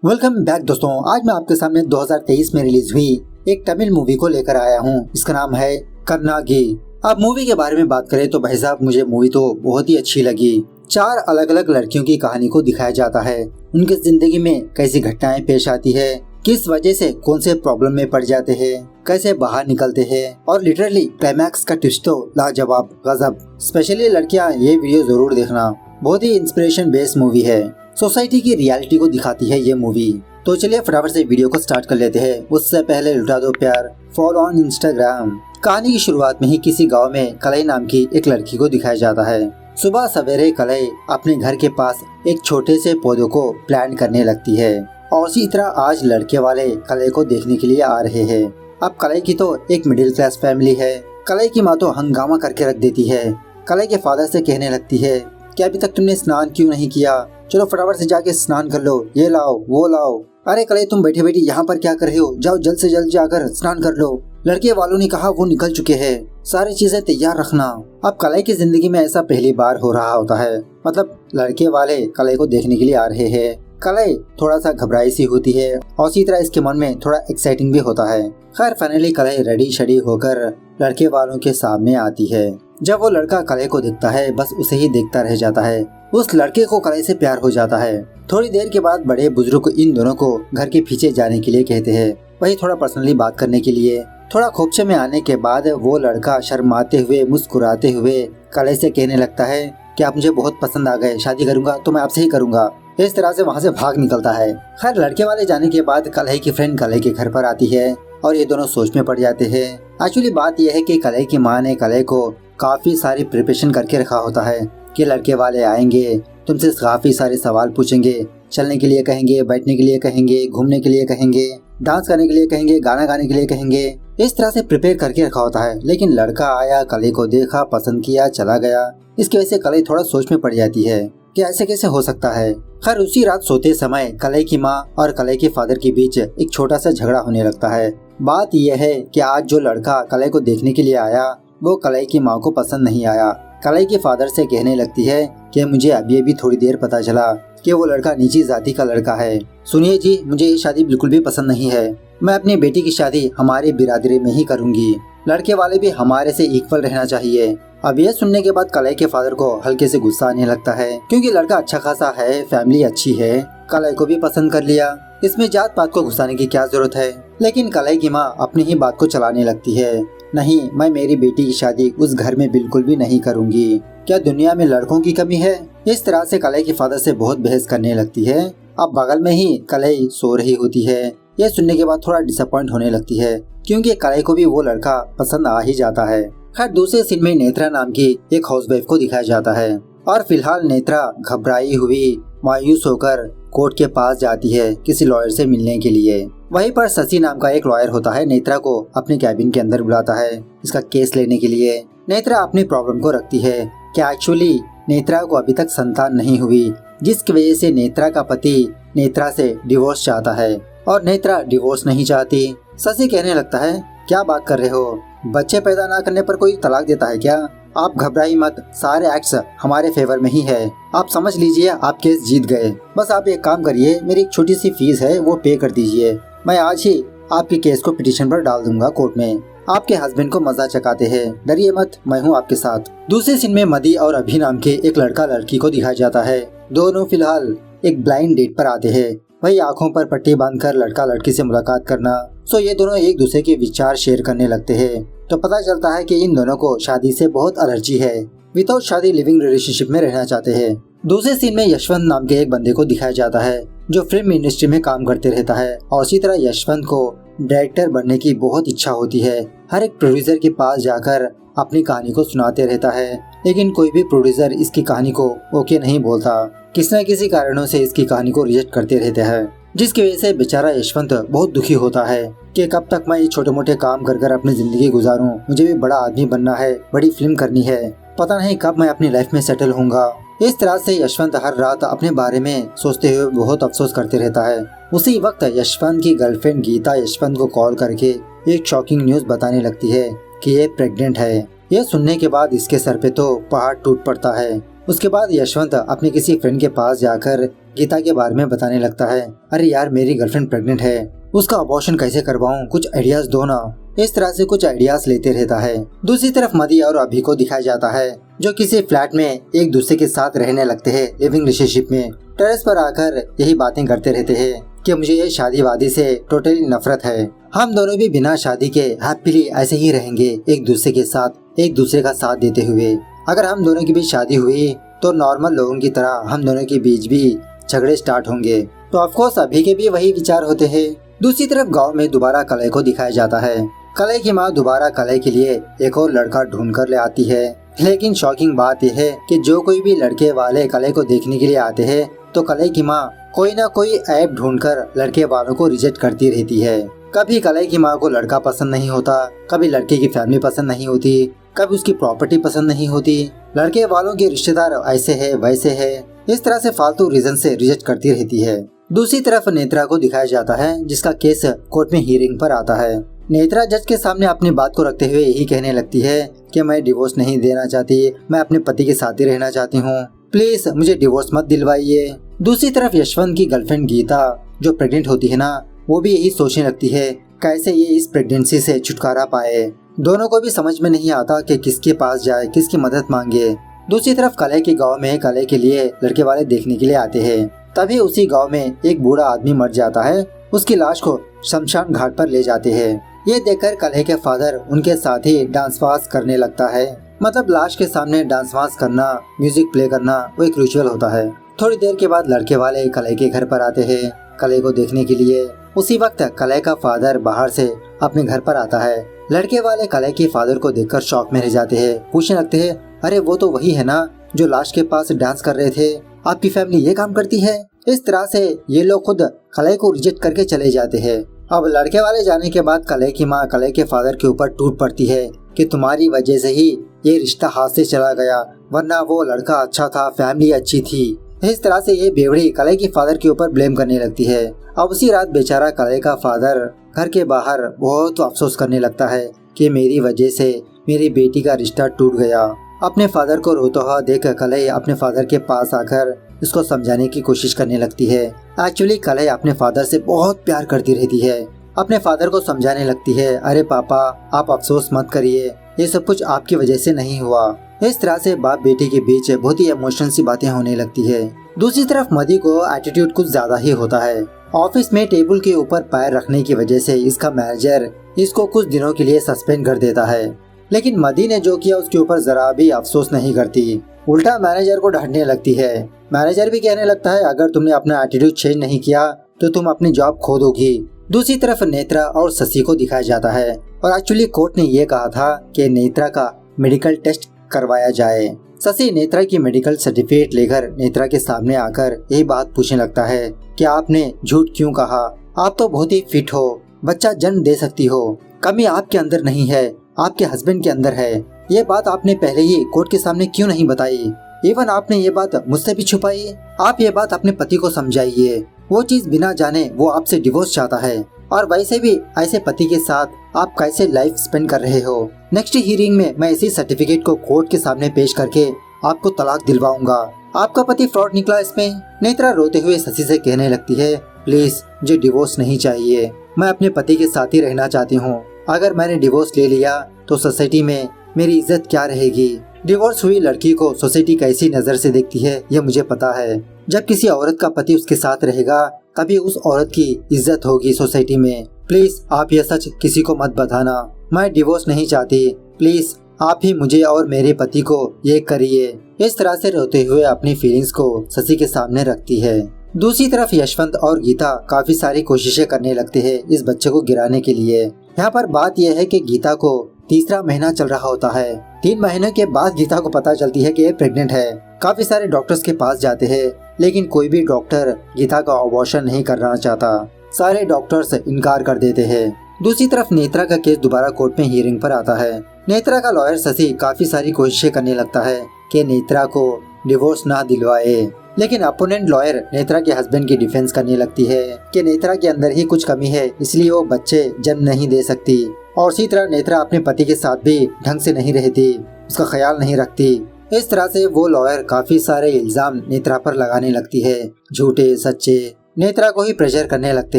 Welcome back दोस्तों। आज मैं आपके सामने 2023 में रिलीज हुई एक तमिल मूवी को लेकर आया हूँ। इसका नाम है कन्नागी। अब मूवी के बारे में बात करें तो भाई साहब मुझे मूवी तो बहुत ही अच्छी लगी। 4 अलग अलग लड़कियों की कहानी को दिखाया जाता है, उनकी जिंदगी में कैसी घटनाएं पेश आती है, किस वजह से कौन से प्रॉब्लम में पड़ जाते हैं, कैसे बाहर निकलते हैं और लिटरली क्लाइमैक्स का ट्विस्ट तो लाजवाब गजब। स्पेशली लड़कियां ये वीडियो जरूर देखना, बहुत ही इंस्पिरेशन बेस्ड मूवी है। सोसाइटी की रियलिटी को दिखाती है ये मूवी। तो चलिए फटाफट से वीडियो को स्टार्ट कर लेते हैं। उससे पहले लुटा दो प्यार, फॉलो ऑन इंस्टाग्राम। कहानी की शुरुआत में ही किसी गांव में कलई नाम की एक लड़की को दिखाया जाता है। सुबह सवेरे कलई अपने घर के पास एक छोटे से पौधे को प्लांट करने लगती है और इसी तरह आज लड़के वाले कलई को देखने के लिए आ रहे हैं। अब कलई की तो एक मिडिल क्लास फैमिली है। कलई की माँ तो हंगामा करके रख देती है। कलई के फादर से कहने लगती है कि अभी तक तुमने स्नान क्यों नहीं किया, चलो फटाफट से जाके स्नान कर लो, ये लाओ वो लाओ। अरे कलई तुम बैठे बैठे यहाँ पर क्या कर रहे हो, जाओ जल्द से जल्द जाकर स्नान कर लो। लड़के वालों ने कहा वो निकल चुके हैं, सारी चीजें तैयार रखना। अब कलई की जिंदगी में ऐसा पहली बार हो रहा होता है, मतलब लड़के वाले कलई को देखने के लिए आ रहे हैं। कलई थोड़ा सा घबराई सी होती है और इसी तरह इसके मन में थोड़ा एक्साइटिंग भी होता है। खैर फाइनली कलई रेडी शडी होकर लड़के वालों के सामने आती है। जब वो लड़का कलई को देखता है बस उसे ही देखता रह जाता है। उस लड़के को कलई से प्यार हो जाता है। थोड़ी देर के बाद बड़े बुजुर्ग इन दोनों को घर के पीछे जाने के लिए कहते हैं, वही थोड़ा पर्सनली बात करने के लिए। थोड़ा खोपचे में आने के बाद वो लड़का शर्माते हुए मुस्कुराते हुए कलई से कहने लगता है कि आप मुझे बहुत पसंद आ गए, शादी करूंगा तो मैं आपसे ही करूंगा। इस तरह से वहाँ से भाग निकलता है। खैर लड़के वाले जाने के बाद कलई की फ्रेंड कलई के घर पर आती है और ये दोनों सोच में पड़ जाते हैं। एक्चुअली बात यह है कि कलई की माँ ने कलई को काफी सारी प्रिपरेशन करके रखा होता है कि लड़के वाले आएंगे, तुमसे काफी सारे सवाल पूछेंगे, चलने के लिए कहेंगे, बैठने के लिए कहेंगे, घूमने के लिए कहेंगे, डांस करने के लिए कहेंगे, गाना गाने के लिए कहेंगे। इस तरह से प्रिपेयर करके रखा होता है। लेकिन लड़का आया, कलई को देखा, पसंद किया, चला गया। इसकी वजह से कलई थोड़ा सोच में पड़ जाती है कि ऐसे कैसे हो सकता है। खैर उसी रात सोते समय कलई की माँ और कलई के फादर के बीच एक छोटा सा झगड़ा होने लगता है। बात यह है कि आज जो लड़का कलई को देखने के लिए आया वो कलई की माँ को पसंद नहीं आया। कलई के फादर से कहने लगती है कि मुझे अभी थोड़ी देर पता चला कि वो लड़का नीची जाति का लड़का है। सुनिए जी, मुझे ये शादी बिल्कुल भी पसंद नहीं है। मैं अपनी बेटी की शादी हमारी बिरादरी में ही करूंगी। लड़के वाले भी हमारे से इक्वल रहना चाहिए। अब ये सुनने के बाद कलई के फादर को हल्के से गुस्सा आने लगता है, क्योंकि लड़का अच्छा खासा है, फैमिली अच्छी है, कलई को भी पसंद कर लिया, इसमें जात पात को घुसाने की क्या जरूरत है। लेकिन कलई की माँ अपनी ही बात को चलाने लगती है, नहीं मैं मेरी बेटी की शादी उस घर में बिल्कुल भी नहीं करूंगी। क्या दुनिया में लड़कों की कमी है। इस तरह से कलई के फादर से बहुत बहस करने लगती है। अब बगल में ही कलई सो रही होती है। यह सुनने के बाद थोड़ा डिसअपॉइंट होने लगती है, क्योंकि कलई को भी वो लड़का पसंद आ ही जाता है। खैर दूसरे सीन में नेत्रा नाम की एक हाउसवाइफ को दिखाया जाता है और फिलहाल नेत्रा घबराई हुई मायूस होकर कोर्ट के पास जाती है किसी लॉयर से मिलने के लिए। वहीं पर शशि नाम का एक लॉयर होता है, नेत्रा को अपने कैबिन के अंदर बुलाता है इसका केस लेने के लिए। नेत्रा अपनी प्रॉब्लम को रखती है कि एक्चुअली नेत्रा को अभी तक संतान नहीं हुई, जिसकी वजह से नेत्रा का पति नेत्रा से डिवोर्स चाहता है और नेत्रा डिवोर्स नहीं चाहती। शशि कहने लगता है क्या बात कर रहे हो, बच्चे पैदा ना करने पर कोई तलाक देता है क्या। आप घबराई मत, सारे एक्ट्स हमारे फेवर में ही है, आप समझ लीजिए आप केस जीत गए। बस आप एक काम करिए, मेरी एक छोटी सी फीस है वो पे कर दीजिए, मैं आज ही आपके केस को पिटीशन पर डाल दूंगा कोर्ट में। आपके हस्बैंड को मजा चकाते हैं, डरिए मत, मैं हूँ आपके साथ। दूसरे सीन में मदी और अभी नाम के एक लड़का लड़की को दिखाया जाता है। दोनों फिलहाल एक ब्लाइंड डेट पर आते हैं। वही आंखों पर पट्टी बांधकर लड़का लड़की से मुलाकात करना। सो ये दोनों एक दूसरे के विचार शेयर करने लगते हैं। तो पता चलता है कि इन दोनों को शादी से बहुत एलर्जी है, विदाउट शादी लिविंग रिलेशनशिप में रहना चाहते हैं। दूसरे सीन में यशवंत नाम के एक बंदे को दिखाया जाता है जो फिल्म इंडस्ट्री में काम करते रहता है और इसी तरह यशवंत को डायरेक्टर बनने की बहुत इच्छा होती है। हर एक प्रोड्यूसर के पास जाकर अपनी कहानी को सुनाते रहता है, लेकिन कोई भी प्रोड्यूसर इसकी कहानी को ओके नहीं बोलता। किसी न किसी कारणों से इसकी कहानी को रिजेक्ट करते रहते हैं, जिसकी वजह से बेचारा यशवंत बहुत दुखी होता है कि कब तक मैं ये छोटे मोटे काम कर अपनी जिंदगी गुजारूं, मुझे भी बड़ा आदमी बनना है, बड़ी फिल्म करनी है, पता नहीं कब मैं अपनी लाइफ में सेटल होऊंगा। इस तरह से यशवंत हर रात अपने बारे में सोचते हुए बहुत अफसोस करते रहता है। उसी वक्त यशवंत की गर्लफ्रेंड गीता यशवंत को कॉल करके एक शॉकिंग न्यूज बताने लगती है कि ये प्रेग्नेंट है। यह सुनने के बाद इसके सर पे तो पहाड़ टूट पड़ता है। उसके बाद यशवंत अपने किसी फ्रेंड के पास जाकर गीता के बारे में बताने लगता है। अरे यार, मेरी गर्लफ्रेंड प्रेग्नेंट है, उसका अबॉर्शन कैसे करवाऊं, कुछ आइडियाज दो ना। इस तरह से कुछ आइडियाज लेते रहता है। दूसरी तरफ मदी और अभी को दिखाया जाता है जो किसी फ्लैट में एक दूसरे के साथ रहने लगते हैं, लिविंग रिलेशनशिप में। टेरेस पर आकर यही बातें करते रहते हैं कि मुझे ये शादी वादी से टोटली नफरत है, हम दोनों भी बिना शादी के हैप्पीली ऐसे ही रहेंगे, एक दूसरे के साथ एक दूसरे का साथ देते हुए। अगर हम दोनों की भी शादी हुई तो नॉर्मल लोगों की तरह हम दोनों के बीच भी झगड़े स्टार्ट होंगे। तो ऑफकोर्स अभी के भी वही विचार होते हैं। दूसरी तरफ गांव में दोबारा कलय को दिखाया जाता है। कलय की माँ दोबारा कलय के लिए एक और लड़का ढूंढ कर ले आती है। लेकिन शॉकिंग बात यह है कि जो कोई भी लड़के वाले कलय को देखने के लिए आते हैं तो कलय की माँ कोई ना कोई ऐप ढूंढकर लड़के वालों को रिजेक्ट करती रहती है। कभी कलय की माँ को लड़का पसंद नहीं होता, कभी लड़के की फैमिली पसंद नहीं होती, कभी उसकी प्रॉपर्टी पसंद नहीं होती, लड़के वालों के रिश्तेदार ऐसे है वैसे है, इस तरह से फालतू रीजन से रिजेक्ट करती रहती है। दूसरी तरफ नेत्रा को दिखाया जाता है जिसका केस कोर्ट में हियरिंग पर आता है। नेत्रा जज के सामने अपनी बात को रखते हुए यही कहने लगती है कि मैं डिवोर्स नहीं देना चाहती, मैं अपने पति के साथ ही रहना चाहती हूँ, प्लीज मुझे डिवोर्स मत दिलवाइए। दूसरी तरफ यशवंत की गर्लफ्रेंड गीता जो प्रेग्नेंट होती है ना, वो भी यही सोचने लगती है कैसे ये इस प्रेगनेंसी से छुटकारा पाए। दोनों को भी समझ में नहीं आता कि किसके पास जाए, किसकी मदद मांगे। दूसरी तरफ कलय के गांव में कलय के लिए लड़के वाले देखने के लिए आते हैं। तभी उसी गांव में एक बूढ़ा आदमी मर जाता है, उसकी लाश को शमशान घाट पर ले जाते हैं। ये देखकर कलय के फादर उनके साथ ही डांस वांस करने लगता है। मतलब लाश के सामने डांस वांस करना, म्यूजिक प्ले करना वो एक रिचुअल होता है। थोड़ी देर के बाद लड़के वाले कलय के घर पर आते हैं कलय को देखने के लिए। उसी वक्त कलय का फादर बाहर से अपने घर पर आता है। लड़के वाले कलय के फादर को देखकर शॉक में रह जाते हैं, पूछने लगते हैं अरे वो तो वही है ना जो लाश के पास डांस कर रहे थे, आपकी फैमिली ये काम करती है। इस तरह से ये लोग खुद कलय को रिजेक्ट करके चले जाते हैं। अब लड़के वाले जाने के बाद कलय की माँ कलय के फादर के ऊपर टूट पड़ती है कि तुम्हारी वजह से ही ये रिश्ता हाथ से चला गया, वरना वो लड़का अच्छा था, फैमिली अच्छी थी। इस तरह से ये बेवड़ी कलय के फादर के ऊपर ब्लेम करने लगती है। अब उसी रात बेचारा कलय का फादर घर के बाहर बहुत अफसोस करने लगता है कि मेरी वजह से मेरी बेटी का रिश्ता टूट गया। अपने फादर को रोता हुआ देख कलय अपने फादर के पास आकर इसको समझाने की कोशिश करने लगती है। एक्चुअली कलय अपने फादर से बहुत प्यार करती रहती है। अपने फादर को समझाने लगती है अरे पापा आप अफसोस मत करिए, ये सब कुछ आपकी वजह से नहीं हुआ। इस तरह से बाप बेटी के बीच बहुत ही इमोशनल सी बातें होने लगती है। दूसरी तरफ मदी को एटीट्यूड कुछ ज्यादा ही होता है। ऑफिस में टेबल के ऊपर पैर रखने की वजह से इसका मैनेजर इसको कुछ दिनों के लिए सस्पेंड कर देता है। लेकिन मदी ने जो किया उसके ऊपर जरा भी अफसोस नहीं करती, उल्टा मैनेजर को डांटने लगती है। मैनेजर भी कहने लगता है अगर तुमने अपना एटीट्यूड चेंज नहीं किया तो तुम अपनी जॉब खो दोगी। दूसरी तरफ नेत्रा और शशि को दिखाया जाता है और एक्चुअली कोर्ट ने ये कहा था कि नेत्रा का मेडिकल टेस्ट करवाया जाए। शशि नेत्रा की मेडिकल सर्टिफिकेट लेकर नेत्रा के सामने आकर यही बात पूछने लगता है कि आपने झूठ क्यों कहा, आप तो बहुत ही फिट हो, बच्चा जन्म दे सकती हो, कमी आपके अंदर नहीं है, आपके हस्बैंड के अंदर है। ये बात आपने पहले ही कोर्ट के सामने क्यों नहीं बताई? इवन आपने ये बात मुझसे भी छुपाई। आप ये बात अपने पति को समझाइए, वो चीज बिना जाने वो आपसे डिवोर्स चाहता है। और वैसे भी ऐसे पति के साथ आप कैसे लाइफ स्पेंड कर रहे हो? नेक्स्ट हियरिंग में मैं इसी सर्टिफिकेट को कोर्ट के सामने पेश करके आपको तलाक दिलवाऊंगा। आपका पति फ्रॉड निकला इसमें। नेत्रा रोते हुए शशि से कहने लगती है प्लीज मुझे डिवोर्स नहीं चाहिए, मैं अपने पति के साथ ही रहना चाहती हूँ। अगर मैंने डिवोर्स ले लिया तो सोसाइटी में मेरी इज्जत क्या रहेगी? डिवोर्स हुई लड़की को सोसाइटी कैसी नजर से देखती है ये मुझे पता है। जब किसी औरत का पति उसके साथ रहेगा तभी उस औरत की इज्जत होगी सोसाइटी में। प्लीज आप ये सच किसी को मत बताना, मैं डिवोर्स नहीं चाहती, प्लीज आप ही मुझे और मेरे पति को ये करिए। इस तरह से रोते हुए अपनी फीलिंग्स को शशि के सामने रखती है। दूसरी तरफ यशवंत और गीता काफी सारी कोशिशें करने लगते हैं इस बच्चे को गिराने के लिए। यहाँ पर बात यह है कि गीता को तीसरा महीना चल रहा होता है। 3 महीने के बाद गीता को पता चलती है कि ये प्रेग्नेंट है। काफी सारे डॉक्टर्स के पास जाते हैं लेकिन कोई भी डॉक्टर गीता का अबॉर्शन नहीं करना चाहता। सारे डॉक्टर्स इनकार कर देते हैं। दूसरी तरफ नेत्रा का केस दोबारा कोर्ट में हियरिंग पर आता है। नेत्रा का लॉयर शशि काफी सारी कोशिशें करने लगता है कि नेत्रा को डिवोर्स ना दिलवाए, लेकिन अपोनेंट लॉयर नेत्रा के हस्बैंड की डिफेंस करने लगती है कि नेत्रा के अंदर ही कुछ कमी है इसलिए वो बच्चे जन्म नहीं दे सकती। और उसी तरह नेत्रा अपने पति के साथ भी ढंग से नहीं रहती, उसका ख्याल नहीं रखती। इस तरह से वो लॉयर काफी सारे इल्जाम नेत्रा पर लगाने लगती है, झूठे सच्चे। नेत्रा को ही प्रेशर करने लगते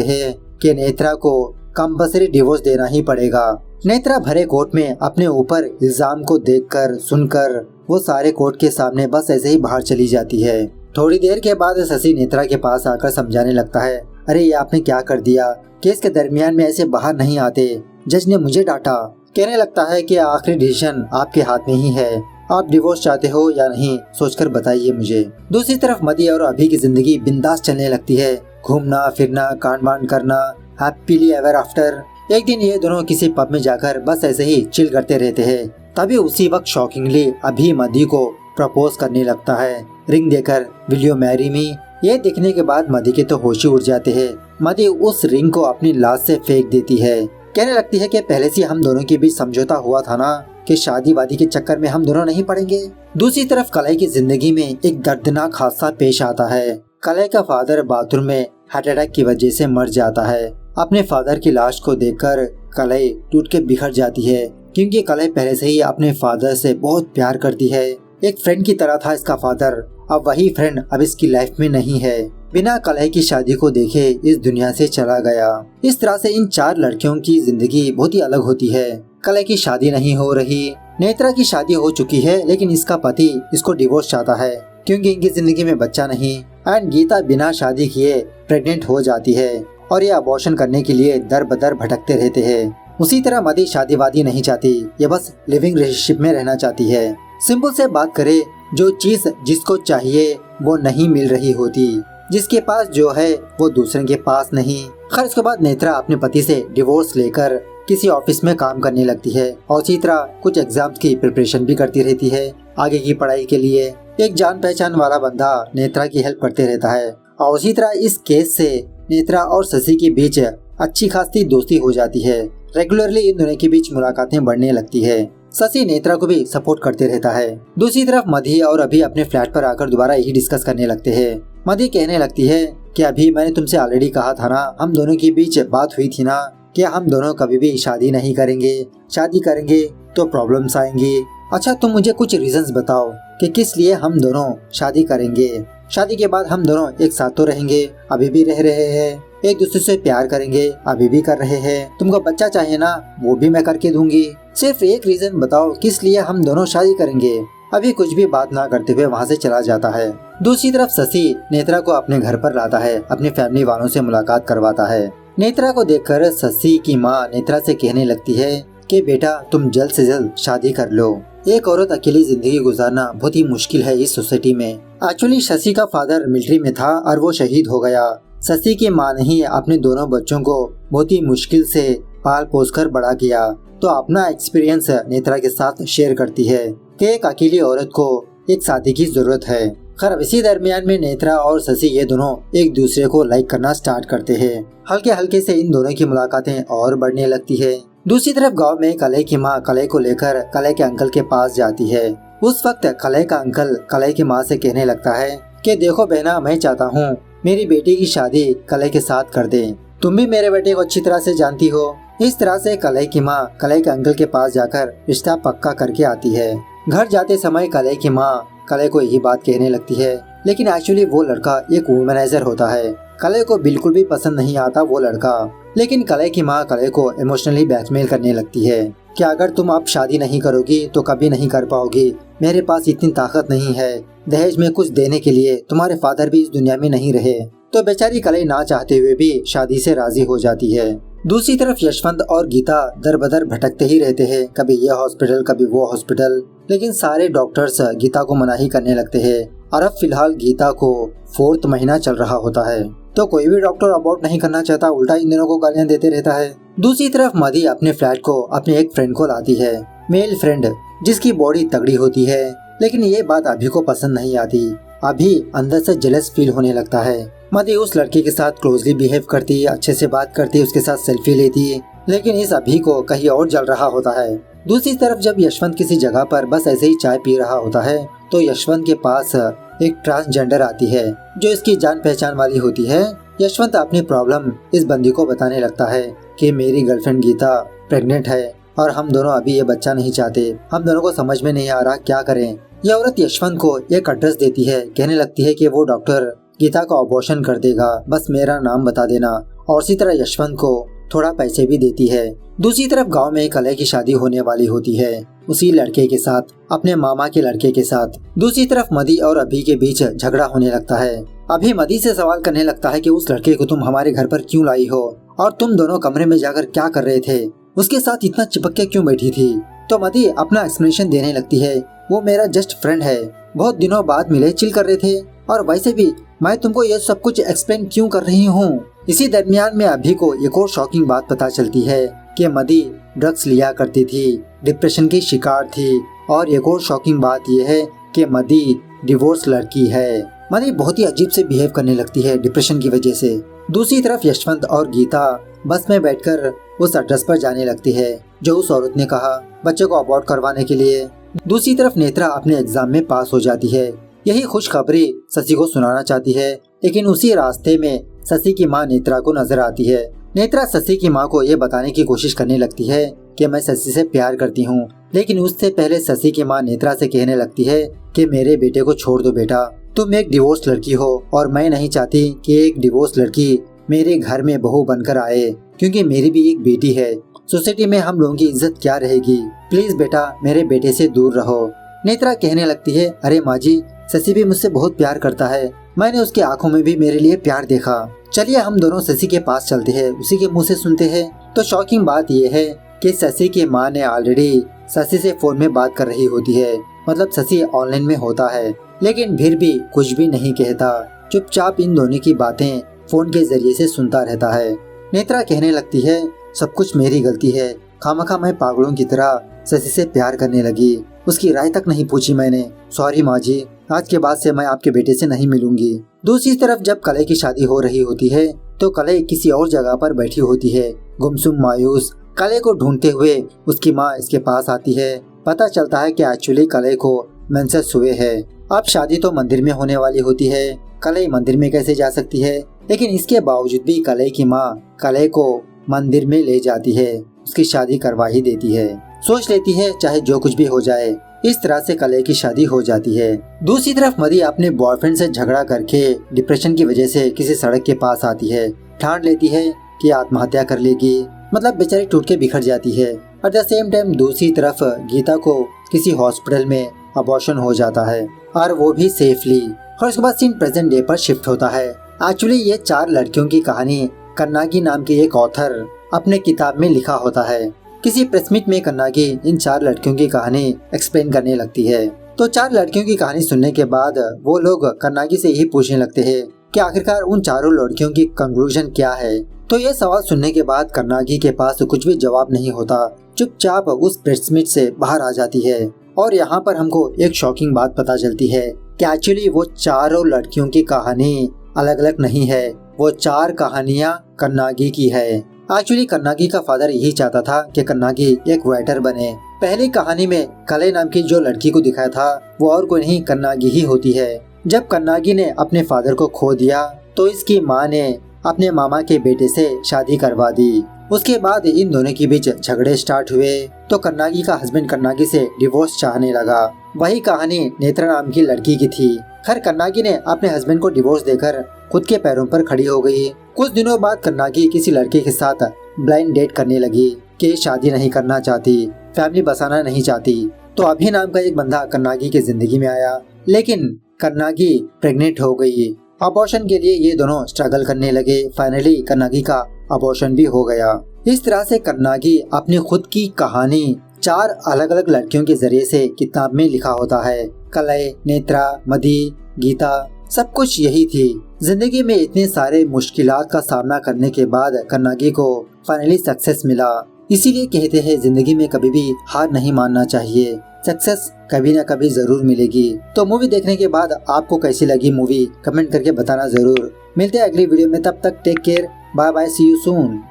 हैं कि नेत्रा को कंपल्सरी डिवोर्स देना ही पड़ेगा। नेत्रा भरे कोर्ट में अपने ऊपर इल्जाम को देखकर सुनकर वो सारे कोर्ट के सामने बस ऐसे ही बाहर चली जाती है। थोड़ी देर के बाद शशि नेत्रा के पास आकर समझाने लगता है, अरे ये आपने क्या कर दिया, केस के दरमियान में ऐसे बाहर नहीं आते, जज ने मुझे डांटा। कहने लगता है कि आखिरी डिसीजन आपके हाथ में ही है, आप डिवोर्स चाहते हो या नहीं सोचकर बताइए मुझे। दूसरी तरफ मदी और अभी की जिंदगी बिंदास चलने लगती है, घूमना फिरना कांड वांड करना, हैप्पीली एवर आफ्टर। एक दिन ये दोनों किसी पब में जाकर बस ऐसे ही चिल करते रहते हैं। तभी उसी वक्त शॉकिंगली अभी मदी को प्रपोज करने लगता है, रिंग देकर, विल यू मैरी मी। ये देखने के बाद मदी के तो होश ही उड़ जाते हैं। मदी उस रिंग को अपनी लाश से फेंक देती है। कहने लगती है कि पहले से हम दोनों के बीच समझौता हुआ था ना कि शादी वादी के चक्कर में हम दोनों नहीं पड़ेंगे। दूसरी तरफ कलई की जिंदगी में एक दर्दनाक हादसा पेश आता है। कलई का फादर बाथरूम में हार्ट अटैक की वजह से मर जाता है। अपने फादर की लाश को देखकर कलई टूट के बिखर जाती है, क्योंकि कलई पहले से ही अपने फादर से बहुत प्यार करती है। एक फ्रेंड की तरह था इसका फादर, अब वही फ्रेंड अब इसकी लाइफ में नहीं है। बिना कलई की शादी को देखे इस दुनिया से चला गया। इस तरह से इन चार लड़कियों की जिंदगी बहुत ही अलग होती है। कलई की शादी नहीं हो रही, नेत्रा की शादी हो चुकी है, लेकिन इसका पति इसको डिवोर्स चाहता है क्योंकि इनकी जिंदगी में बच्चा नहीं। एंड गीता बिना शादी किए प्रेग्नेंट हो जाती है और ये अबॉर्शन करने के लिए दर बदर भटकते रहते हैं। उसी तरह मदी शादी वादी नहीं चाहती, ये बस लिविंग रिलेशनशिप में रहना चाहती है। सिंपल से बात करें, जो चीज जिसको चाहिए वो नहीं मिल रही होती, जिसके पास जो है वो दूसरे के पास नहीं। खैर इसके बाद नेत्रा अपने पति से डिवोर्स लेकर किसी ऑफिस में काम करने लगती है और इसी तरह कुछ एग्जाम्स की प्रिपरेशन भी करती रहती है आगे की पढ़ाई के लिए। एक जान पहचान वाला बंदा नेत्रा की हेल्प करते रहता है और उसी तरह इस केस से नेत्रा और शशि के बीच अच्छी खासी दोस्ती हो जाती है। रेगुलरली इन दोनों के बीच मुलाकातें बढ़ने लगती है। शशि नेत्रा को भी सपोर्ट करते रहता है। दूसरी तरफ मधी और अभी अपने फ्लैट पर आकर दोबारा यही डिस्कस करने लगते हैं। मधी कहने लगती है कि अभी मैंने तुमसे ऑलरेडी कहा था ना, हम दोनों के बीच बात हुई थी ना कि हम दोनों कभी भी शादी नहीं करेंगे, शादी करेंगे तो प्रॉब्लम्स आएंगी। अच्छा तुम मुझे कुछ रीजंस बताओ कि किस लिए हम दोनों शादी करेंगे। शादी के बाद हम दोनों एक साथ तो रहेंगे, अभी भी रह रहे हैं, एक दूसरे से प्यार करेंगे, अभी भी कर रहे हैं, तुमको बच्चा चाहिए ना, वो भी मैं करके दूंगी। सिर्फ एक रीजन बताओ किस लिए हम दोनों शादी करेंगे। अभी कुछ भी बात ना करते हुए वहाँ से चला जाता है। दूसरी तरफ शशि नेत्रा को अपने घर पर लाता है, अपने फैमिली वालों से मुलाकात करवाता है। नेत्रा को देखकर शशि की माँ नेत्रा से कहने लगती है कि बेटा तुम जल्द से जल्द शादी कर लो। एक औरत अकेली जिंदगी गुजारना बहुत ही मुश्किल है इस सोसाइटी में। एक्चुअली शशि का फादर मिलिट्री में था और वो शहीद हो गया। शशि की माँ ने ही अपने दोनों बच्चों को बहुत ही मुश्किल से पाल पोस कर बड़ा किया, तो अपना एक्सपीरियंस नेत्रा के साथ शेयर करती है कि एक अकेली औरत को एक शादी की जरूरत है। खैर इसी दरमियान में नेत्रा और शशि ये दोनों एक दूसरे को लाइक करना स्टार्ट करते हैं। हल्के हल्के से इन दोनों की मुलाकातें और बढ़ने लगती है। दूसरी तरफ गांव में कलई की माँ कलई को लेकर कलई के अंकल के पास जाती है। उस वक्त कलई का अंकल कलई की माँ से कहने लगता है कि देखो बहना, मैं चाहता हूँ मेरी बेटी की शादी कलई के साथ कर दे, तुम भी मेरे बेटे को अच्छी तरह से जानती हो। इस तरह से कलई की माँ कलई के अंकल के पास जाकर रिश्ता पक्का करके आती है। घर जाते समय कलई की माँ कलई को यही बात कहने लगती है, लेकिन एक्चुअली वो लड़का एक वुमनाइजर होता है। कलई को बिल्कुल भी पसंद नहीं आता वो लड़का, लेकिन कलई की माँ कलई को इमोशनली ब्लैकमेल करने लगती है कि अगर तुम अब शादी नहीं करोगी तो कभी नहीं कर पाओगी, मेरे पास इतनी ताकत नहीं है दहेज में कुछ देने के लिए, तुम्हारे फादर भी इस दुनिया में नहीं रहे। तो बेचारी कलई ना चाहते हुए भी शादी से राजी हो जाती है। दूसरी तरफ यशवंत और गीता दर बदर भटकते ही रहते हैं, कभी ये हॉस्पिटल कभी वो हॉस्पिटल, लेकिन सारे डॉक्टर्स गीता को मना ही करने लगते हैं। और अब फिलहाल गीता को 4th महीना चल रहा होता है, तो कोई भी डॉक्टर अबॉर्ट नहीं करना चाहता, उल्टा इन दिनों को गालियां देते रहता है। दूसरी तरफ मधी अपने फ्लैट को अपने एक फ्रेंड को लाती है, मेल फ्रेंड, जिसकी बॉडी तगड़ी होती है, लेकिन ये बात अभी को पसंद नहीं आती। अभी अंदर से जेलस फील होने लगता है। मधी उस लड़के के साथ क्लोजली बिहेव करती, अच्छे से बात करती, उसके साथ सेल्फी लेती, लेकिन इस अभी को कहीं और जल रहा होता है। दूसरी तरफ जब यशवंत किसी जगह पर बस ऐसे ही चाय पी रहा होता है, तो यशवंत के पास एक ट्रांसजेंडर आती है जो इसकी जान पहचान वाली होती है। यशवंत अपनी प्रॉब्लम इस बंदी को बताने लगता है कि मेरी गर्लफ्रेंड गीता प्रेग्नेंट है और हम दोनों अभी ये बच्चा नहीं चाहते। हम दोनों को समझ में नहीं आ रहा क्या करें। यह औरत यशवंत को एक एड्रेस देती है, कहने लगती है कि वो डॉक्टर गीता का ऑपरेशन कर देगा, बस मेरा नाम बता देना। और इसी तरह यशवंत को थोड़ा पैसे भी देती है। दूसरी तरफ गांव में कलह की शादी होने वाली होती है, उसी लड़के के साथ, अपने मामा के लड़के के साथ। दूसरी तरफ मदी और अभी के बीच झगड़ा होने लगता है। अभी मदी से सवाल करने लगता है कि उस लड़के को तुम हमारे घर पर क्यों लाई हो और तुम दोनों कमरे में जाकर क्या कर रहे थे, उसके साथ इतना चिपक के क्यों बैठी थी। तो मदी अपना एक्सप्लेनेशन देने लगती है, वो मेरा जस्ट फ्रेंड है, बहुत दिनों बाद मिले, चिल कर रहे थे, और वैसे भी मैं तुमको ये सब कुछ एक्सप्लेन क्यों कर रही हूँ। इसी दरमियान में अभी को एक और शॉकिंग बात पता चलती है कि मदी ड्रग्स लिया करती थी, डिप्रेशन की शिकार थी। और एक और शॉकिंग बात यह है कि मदी डिवोर्स लड़की है। मदी बहुत ही अजीब से बिहेव करने लगती है डिप्रेशन की वजह से। दूसरी तरफ यशवंत और गीता बस में बैठकर उस एड्रेस पर जाने लगती है जो उस औरत ने कहा बच्चे को अबॉर्ट करवाने के लिए। दूसरी तरफ नेत्रा अपने एग्जाम में पास हो जाती है। यही खुशखबरी शशि को सुनाना चाहती है, लेकिन उसी रास्ते में शशि की माँ नेत्रा को नजर आती है। नेत्रा शशि की माँ को ये बताने की कोशिश करने लगती है कि मैं शशि से प्यार करती हूँ, लेकिन उससे पहले शशि की माँ नेत्रा से कहने लगती है कि मेरे बेटे को छोड़ दो बेटा, तुम एक डिवोर्स लड़की हो और मैं नहीं चाहती कि एक डिवोर्स लड़की मेरे घर में बहू बनकर आए, क्योंकि मेरी भी एक बेटी है। सोसाइटी में हम लोगों की इज्जत क्या रहेगी, प्लीज बेटा मेरे बेटे से दूर रहो। नेत्रा कहने लगती है, अरे माँ जी, शशि भी मुझसे बहुत प्यार करता है, मैंने उसकी आंखों में भी मेरे लिए प्यार देखा, चलिए हम दोनों शशि के पास चलते हैं, उसी के मुंह से सुनते हैं। तो शॉकिंग बात यह है कि शशि की माँ ने ऑलरेडी शशि से फोन में बात कर रही होती है, मतलब शशि ऑनलाइन में होता है, लेकिन फिर भी कुछ भी नहीं कहता, चुपचाप इन दोनों की बातें फोन के जरिए से सुनता रहता है। नेत्रा कहने लगती है, सब कुछ मेरी गलती है, खामखा मैं पागलों की तरह शशि से प्यार करने लगी, उसकी राय तक नहीं पूछी मैंने, सॉरी माँ जी, आज के बाद से मैं आपके बेटे से नहीं मिलूंगी। दूसरी तरफ जब कलह की शादी हो रही होती है तो कलह किसी और जगह पर बैठी होती है, गुमसुम मायूस। कलह को ढूंढते हुए उसकी माँ इसके पास आती है। पता चलता है कि एक्चुअली कलह को मेंसेस हुए है। अब शादी तो मंदिर में होने वाली होती है, कलह मंदिर में कैसे जा सकती है, लेकिन इसके बावजूद भी कलह की माँ कलह को मंदिर में ले जाती है, उसकी शादी करवा ही देती है। सोच लेती है चाहे जो कुछ भी हो जाए। इस तरह से कलह की शादी हो जाती है। दूसरी तरफ मदी अपने बॉयफ्रेंड से झगड़ा करके डिप्रेशन की वजह से किसी सड़क के पास आती है, ठान लेती है कि आत्महत्या कर लेगी, मतलब बेचारी टूट के बिखर जाती है। एट द सेम टाइम दूसरी तरफ गीता को किसी हॉस्पिटल में अबॉर्शन हो जाता है, और वो भी सेफली। और उसके बाद सीन प्रेजेंट डे पर शिफ्ट होता है। एक्चुअली ये 4 लड़कियों की कहानी कन्नागी नाम के एक ऑथर अपने किताब में लिखा होता है। किसी प्रेस मीट में कन्नागी इन 4 लड़कियों की कहानी एक्सप्लेन करने लगती है। तो 4 लड़कियों की कहानी सुनने के बाद वो लोग कन्नागी से यही पूछने लगते हैं कि आखिरकार उन चारों लड़कियों की कंक्लूजन क्या है। तो ये सवाल सुनने के बाद कन्नागी के पास कुछ भी जवाब नहीं होता, चुपचाप उस प्रेस मीट से बाहर आ जाती है। और यहाँ पर हमको एक शॉकिंग बात पता चलती है कि एक्चुअली वो चारों लड़कियों की कहानी अलग अलग नहीं है, वो 4 कहानियाँ कन्नागी की है। एक्चुअली कन्नागी का फादर यही चाहता था कि कन्नागी एक राइटर बने। पहली कहानी में कलह नाम की जो लड़की को दिखाया था वो और कोई नहीं कन्नागी ही होती है। जब कन्नागी ने अपने फादर को खो दिया तो इसकी माँ ने अपने मामा के बेटे से शादी करवा दी। उसके बाद इन दोनों के बीच झगड़े स्टार्ट हुए तो कन्नागी का हस्बैंड कन्नागी से डिवोर्स चाहने लगा। वही कहानी नेत्रा नाम की लड़की की थी। खैर कन्नागी ने अपने हस्बैंड को डिवोर्स देकर खुद के पैरों पर खड़ी हो गई। कुछ दिनों बाद कन्नागी किसी लड़के के साथ ब्लाइंड डेट करने लगी कि शादी नहीं करना चाहती, फैमिली बसाना नहीं चाहती। तो अभी नाम का एक बंदा कन्नागी की जिंदगी में आया, लेकिन कन्नागी प्रेग्नेंट हो गई। अबॉर्शन के लिए ये दोनों स्ट्रगल करने लगे। फाइनली कन्नागी का अबॉर्शन भी हो गया। इस तरह से कन्नागी अपनी खुद की कहानी 4 अलग अलग लड़कियों के जरिए से किताब में लिखा होता है। कलह, नेत्रा, मदी, गीता, सब कुछ यही थी। जिंदगी में इतने सारे मुश्किलात का सामना करने के बाद कन्नागी को फाइनली सक्सेस मिला। इसीलिए कहते हैं जिंदगी में कभी भी हार नहीं मानना चाहिए, सक्सेस कभी ना कभी जरूर मिलेगी। तो मूवी देखने के बाद आपको कैसी लगी मूवी कमेंट करके बताना जरूर। मिलते हैं अगली वीडियो में, तब तक take care, bye bye, see you soon.